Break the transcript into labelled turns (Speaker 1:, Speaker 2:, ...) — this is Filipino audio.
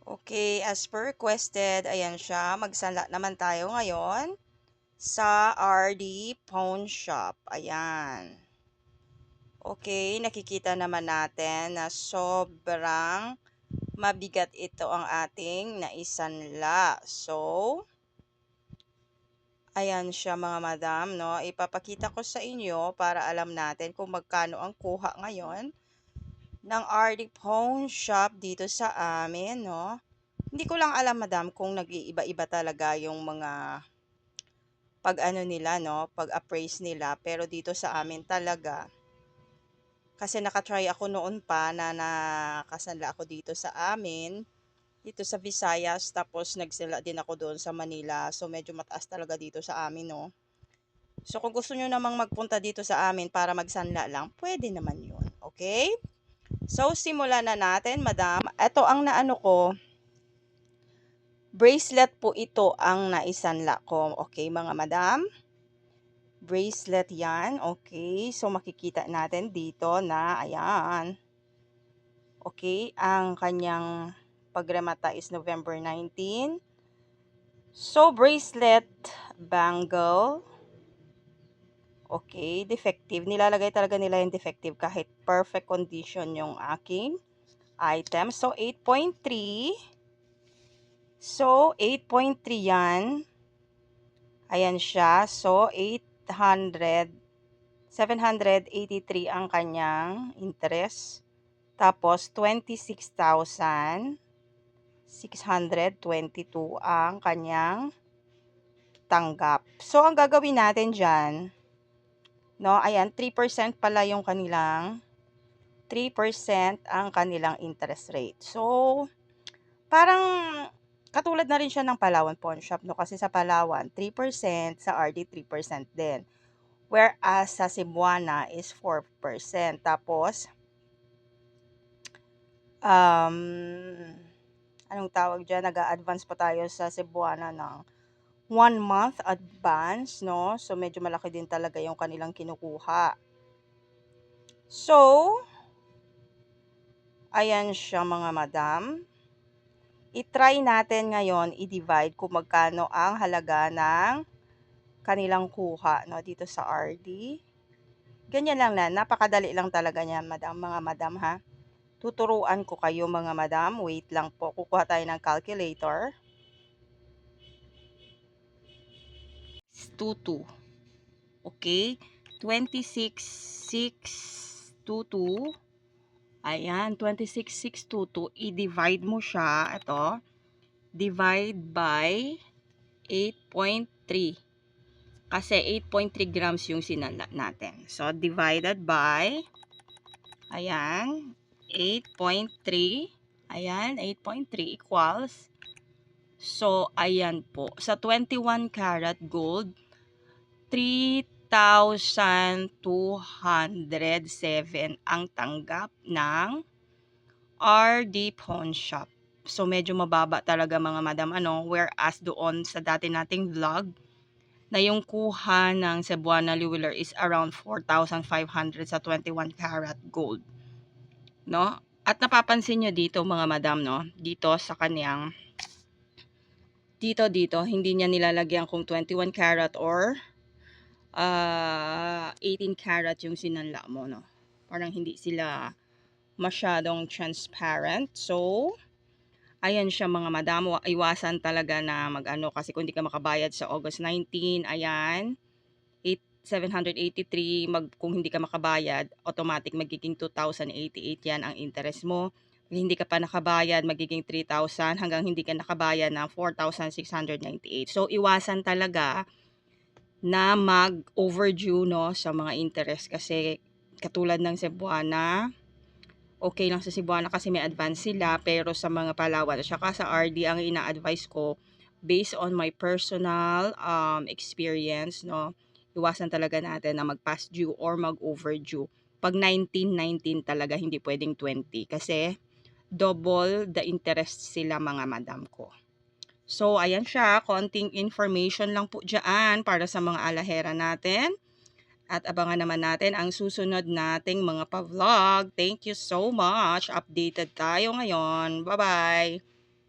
Speaker 1: Okay, as per requested, ayan siya. Magsanla naman tayo ngayon sa RD Pawn Shop. Ayan. Okay, nakikita naman natin na sobrang mabigat ito ang ating naisanla. So, ayan siya mga madam, no? Ipapakita ko sa inyo para alam natin kung magkano ang kuha ngayon ng RD Pawn Shop dito sa amin, no? Hindi ko lang alam madam kung nag-iiba-iba talaga yung mga pag-ano nila, no? Pag-appraise nila. Pero dito sa amin talaga, kasi nakatry ako noon pa na nakasanla ako dito sa amin, dito sa Visayas, tapos nagsila din ako doon sa Manila. So medyo mataas talaga dito sa amin, no? So kung gusto nyo namang magpunta dito sa amin para magsanla lang, pwede naman yun. Okay? So simulan na natin, madam. Ito ang naano ko, bracelet po ito ang naisanla ko. Okay, mga madam? Bracelet yan. Okay, so makikita natin dito na, ayan. Okay, ang kanyang pagremata is November 19. So, bracelet, bangle. Okay, defective. Nilalagay talaga nila yung defective kahit perfect condition yung aking item. So, 8.3. So, 8.3 yan. Ayan siya. So, 783 ang kanyang interest. Tapos, 26,622 ang kanyang tanggap. So, ang gagawin natin dyan, no, ayan, 3% pala yung kanilang, 3% ang kanilang interest rate. So, parang katulad na rin siya ng Palawan Pawn Shop, no? Kasi sa Palawan, 3%, sa RD, 3% din. Whereas sa Cebuana is 4%. Tapos, anong tawag dyan? Nag-a-advance pa tayo sa Cebuana ng 1 month advance, no? So, medyo malaki din talaga yung kanilang kinukuha. So, ayan siya mga madam. I-try natin ngayon i-divide kung magkano ang halaga ng kanilang kuha, no, dito sa RD. Ganyan lang na, napakadali lang talaga niyan, madam, mga madam, ha. Tuturuan ko kayo mga madam. Wait lang po, kukuha tayo ng calculator. 22. Okay? 26,622. Ayan, 26,622. I-divide mo siya. Ito. Divide by 8.3. Kasi 8.3 grams yung sinala natin. So, divided by, ayan, 8.3. Ayan, 8.3 equals. So, ayan po. Sa 21 karat gold, 3,207 ang tanggap ng RD Pawn Shop. So, medyo mababa talaga mga madam, ano, whereas doon sa dati nating vlog, na yung kuha ng Cebuana Jeweler is around 4,500 sa 21 karat gold. No? At napapansin nyo dito mga madam, no? Dito sa kanyang, dito, hindi niya nilalagyan kung 21 karat or 18 karat yung sinanla mo, no? Parang hindi sila masyadong transparent. So, ayan siya mga madam, iwasan talaga na mag-ano kasi kung hindi ka makabayad sa August 19, ayan, 783, kung hindi ka makabayad, automatic magiging 2,088 yan ang interest mo. Kung hindi ka pa nakabayad, magiging 3,000 hanggang hindi ka nakabayad na 4,698. So, iwasan talaga na mag-overdue, no, sa mga interest kasi katulad ng Cebuana, okay lang sa Cebuana kasi may advance sila, pero sa mga Palawan at saka sa RD, ang ina-advise ko based on my personal experience, no, iwasan talaga natin na mag-past due or mag-overdue. Pag 19 talaga, hindi pwedeng 20 kasi double the interest sila mga madam ko. So, ayan siya, konting information lang po dyan para sa mga alahera natin. At abangan naman natin ang susunod nating mga pa-vlog. Thank you so much. Updated tayo ngayon. Bye-bye.